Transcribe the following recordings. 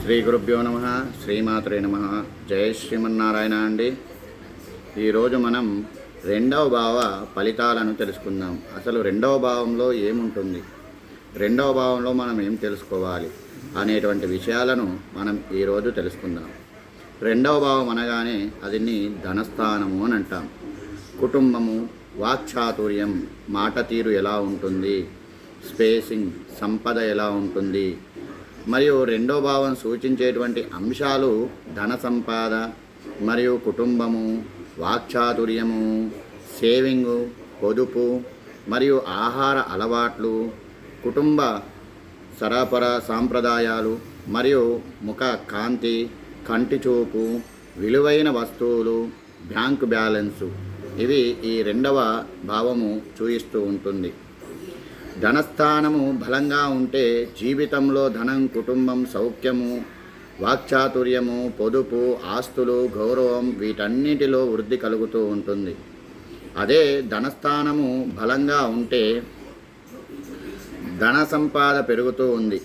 శ్రీ గురుభ్యో నమ. శ్రీమాత్రే నమ. జయ శ్రీమన్నారాయణ అండి. ఈరోజు మనం రెండవ భావ ఫలితాలను తెలుసుకుందాం. అసలు రెండవ భావంలో ఏముంటుంది, రెండవ భావంలో మనం ఏం తెలుసుకోవాలి అనేటువంటి విషయాలను మనం ఈరోజు తెలుసుకుందాం. రెండవ భావం అనగానే అదిని ధనస్థానము అని అంటాం. కుటుంబము, వాక్చాతుర్యం, మాట తీరు ఎలా ఉంటుంది, స్పేసింగ్, సంపద ఎలా ఉంటుంది, మరియు రెండో భావం సూచించేటువంటి అంశాలు ధన సంపాద మరియు కుటుంబము, వాక్చాతుర్యము, సేవింగు, పొదుపు మరియు ఆహార అలవాట్లు, కుటుంబ సరఫర సాంప్రదాయాలు మరియు ముఖ కాంతి, కంటి చూపు, విలువైన వస్తువులు, బ్యాంకు బ్యాలెన్సు, ఇవి ఈ రెండవ భావము చూయిస్తూ ఉంటుంది. ధనస్థానము బలంగా ఉంటే జీవితంలో ధనం, కుటుంబం, సౌఖ్యము, వాక్చాతుర్యము, పొదుపు, ఆస్తులు, గౌరవం వీటన్నిటిలో వృద్ధి కలుగుతూ ఉంటుంది. అదే ధనస్థానము బలంగా ఉంటే ధన సంపాద పెరుగుతూ ఉంది.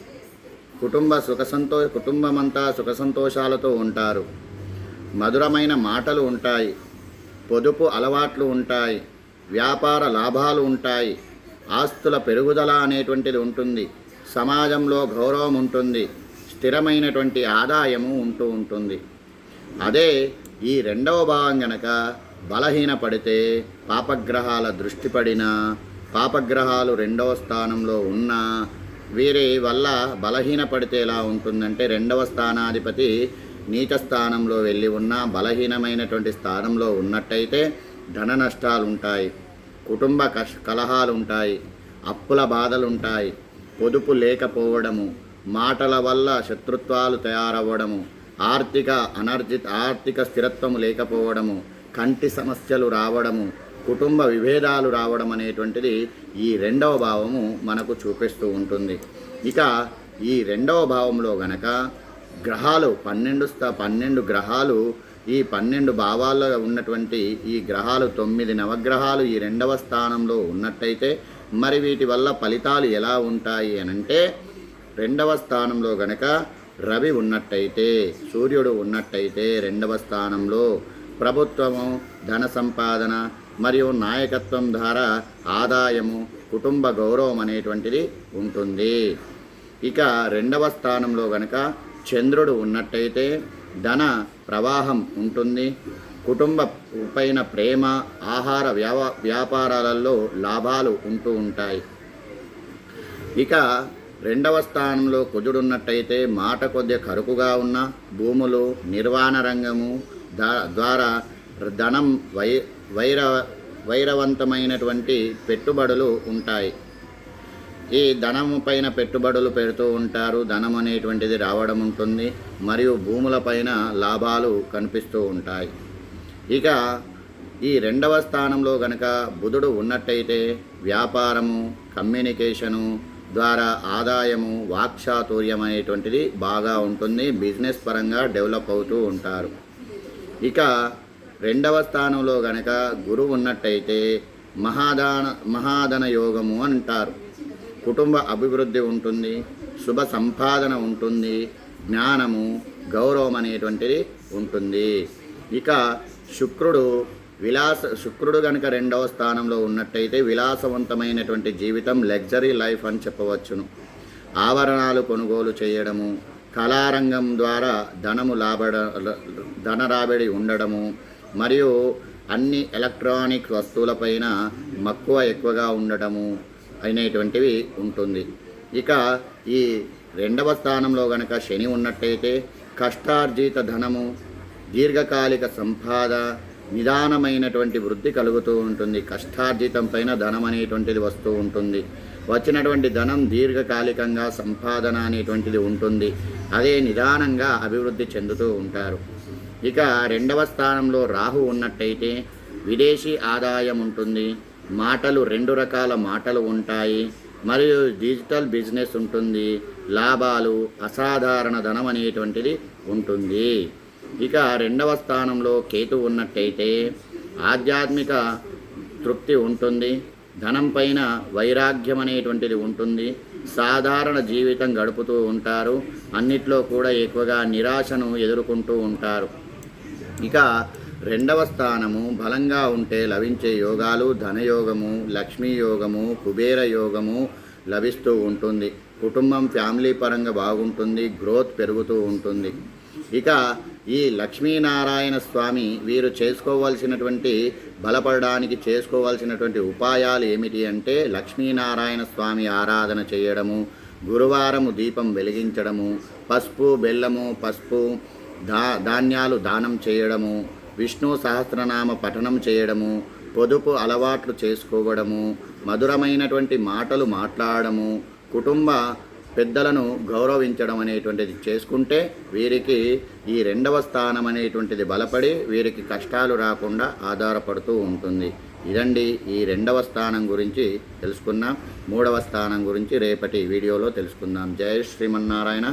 కుటుంబమంతా సుఖ సంతోషాలతో ఉంటారు. మధురమైన మాటలు ఉంటాయి, పొదుపు అలవాట్లు ఉంటాయి, వ్యాపార లాభాలు ఉంటాయి, ఆస్తుల పెరుగుదల అనేటువంటిది ఉంటుంది, సమాజంలో గౌరవం ఉంటుంది, స్థిరమైనటువంటి ఆదాయము ఉంటూ ఉంటుంది. అదే ఈ రెండవ భావం గనక బలహీనపడితే, పాపగ్రహాల దృష్టి పడినా, పాపగ్రహాలు రెండవ స్థానంలో ఉన్నా, వీరి వల్ల బలహీనపడితే ఎలా ఉంటుందంటే, రెండవ స్థానాధిపతి నీచ స్థానంలో వెళ్ళి ఉన్నా, బలహీనమైనటువంటి స్థానంలో ఉన్నట్టయితే ధన నష్టాలు ఉంటాయి, కుటుంబ కలహాలు ఉంటాయి, అప్పుల బాధలు ఉంటాయి, పొదుపు లేకపోవడము, మాటల వల్ల శత్రుత్వాలు తయారవ్వడము, ఆర్థిక స్థిరత్వము లేకపోవడము, కంటి సమస్యలు రావడము, కుటుంబ విభేదాలు రావడం అనేటువంటిది ఈ రెండవ భావము మనకు చూపిస్తూ ఉంటుంది. ఇక ఈ రెండవ భావంలో గనక గ్రహాలు 12 గ్రహాలు, ఈ 12 భావాల్లో ఉన్నటువంటి ఈ గ్రహాలు 9 నవగ్రహాలు ఈ రెండవ స్థానంలో ఉన్నట్టయితే మరి వీటి వల్ల ఫలితాలు ఎలా ఉంటాయి అనంటే, రెండవ స్థానంలో గనక రవి ఉన్నట్టయితే, సూర్యుడు ఉన్నట్టయితే రెండవ స్థానంలో ప్రభుత్వము, ధన సంపాదన మరియు నాయకత్వం ద్వారా ఆదాయము, కుటుంబ గౌరవం అనేటువంటిది ఉంటుంది. ఇక రెండవ స్థానంలో గనక చంద్రుడు ఉన్నట్టయితే ధన ప్రవాహం ఉంటుంది, కుటుంబ పైన ప్రేమ, ఆహార వ్యాపారాలలో లాభాలు ఉంటూ ఉంటాయి. ఇక రెండవ స్థానంలో కుజుడున్నట్టయితే మాట కొద్దిగా కరుకుగా ఉన్న భూములు, నిర్వహణ రంగము ద్వారా ధనం, వైరవంతమైనటువంటి పెట్టుబడులు ఉంటాయి. ఈ ధనము పైన పెట్టుబడులు పెడుతూ ఉంటారు, ధనం అనేటువంటిది రావడం ఉంటుంది, మరియు భూములపైన లాభాలు కనిపిస్తూ ఉంటాయి. ఇక ఈ రెండవ స్థానంలో గనక బుధుడు ఉన్నట్టయితే వ్యాపారము, కమ్యూనికేషను ద్వారా ఆదాయము, వాక్చాతుర్యం అనేటువంటిది బాగా ఉంటుంది, బిజినెస్ పరంగా డెవలప్ అవుతూ ఉంటారు. ఇక రెండవ స్థానంలో గనక గురువు ఉన్నట్టయితే మహాధన యోగము అంటారు. కుటుంబ అభివృద్ధి ఉంటుంది, శుభ సంపాదన ఉంటుంది, జ్ఞానము, గౌరవం అనేటువంటిది ఉంటుంది. ఇక శుక్రుడు కనుక రెండవ స్థానంలో ఉన్నట్టయితే విలాసవంతమైనటువంటి జీవితం, లగ్జరీ లైఫ్ అని చెప్పవచ్చును. ఆభరణాలు కొనుగోలు చేయడము, కళారంగం ద్వారా ధన రాబడి ఉండడము, మరియు అన్ని ఎలక్ట్రానిక్ వస్తువులపైన మక్కువ ఎక్కువగా ఉండడము అనేటువంటివి ఉంటుంది. ఇక ఈ రెండవ స్థానంలో గనక శని ఉన్నట్టయితే కష్టార్జిత ధనము, దీర్ఘకాలిక సంపాద, నిదానమైనటువంటి వృద్ధి కలుగుతూ ఉంటుంది. కష్టార్జితం పైన ధనం అనేటువంటిది వస్తూ ఉంటుంది. వచ్చినటువంటి ధనం దీర్ఘకాలికంగా సంపాదన అనేటువంటిది ఉంటుంది. అదే నిదానంగా అభివృద్ధి చెందుతూ ఉంటారు. ఇక రెండవ స్థానంలో రాహు ఉన్నట్టయితే విదేశీ ఆదాయం ఉంటుంది, మాటలు 2 రకాల మాటలు ఉంటాయి, మరియు డిజిటల్ బిజినెస్ ఉంటుంది, లాభాలు, అసాధారణ ధనం అనేటువంటిది ఉంటుంది. ఇక రెండవ స్థానంలో కేతు ఉన్నట్టయితే ఆధ్యాత్మిక తృప్తి ఉంటుంది, ధనం పైన వైరాగ్యం అనేటువంటిది ఉంటుంది, సాధారణ జీవితం గడుపుతూ ఉంటారు. అన్నిట్లో కూడా ఎక్కువగా నిరాశను ఎదుర్కొంటూ ఉంటారు. ఇక రెండవ స్థానము బలంగా ఉంటే లభించే యోగాలు ధనయోగము, లక్ష్మీ యోగము, కుబేర యోగము లభిస్తూ ఉంటుంది. కుటుంబం ఫ్యామిలీ పరంగా బాగుంటుంది, గ్రోత్ పెరుగుతూ ఉంటుంది. ఇక ఈ లక్ష్మీనారాయణ స్వామి వీరు బలపడడానికి చేసుకోవాల్సినటువంటి ఉపాయాలు ఏమిటి అంటే లక్ష్మీనారాయణ స్వామి ఆరాధన చేయడము, గురువారము దీపం వెలిగించడము, పసుపు బెల్లము ధాన్యాలు దానం చేయడము, విష్ణు సహస్రనామ పఠనం చేయడము, పొదుపు అలవాట్లు చేసుకోవడము, మధురమైనటువంటి మాటలు మాట్లాడము, కుటుంబ పెద్దలను గౌరవించడం అనేటువంటిది చేసుకుంటే వీరికి ఈ రెండవ స్థానం అనేటువంటిది బలపడి వీరికి కష్టాలు రాకుండా ఆధారపడుతూ ఉంటుంది. ఇదండి ఈ రెండవ స్థానం గురించి తెలుసుకున్నాం. మూడవ స్థానం గురించి రేపటి వీడియోలో తెలుసుకుందాం. జై శ్రీమన్నారాయణ.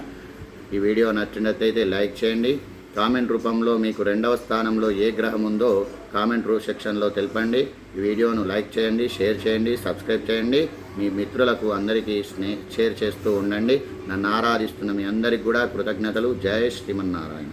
ఈ వీడియో నచ్చినట్లయితే లైక్ చేయండి. కామెంట్ రూపంలో మీకు రెండవ స్థానంలో ఏ గ్రహం ఉందో కామెంట్ సెక్షన్లో తెలపండి. ఈ వీడియోను లైక్ చేయండి, షేర్ చేయండి, సబ్స్క్రైబ్ చేయండి. మీ మిత్రులకు అందరికీ షేర్ చేస్తూ ఉండండి. నన్ను ఆరాధిస్తున్న మీ అందరికీ కూడా కృతజ్ఞతలు. జై శ్రీమన్నారాయణ.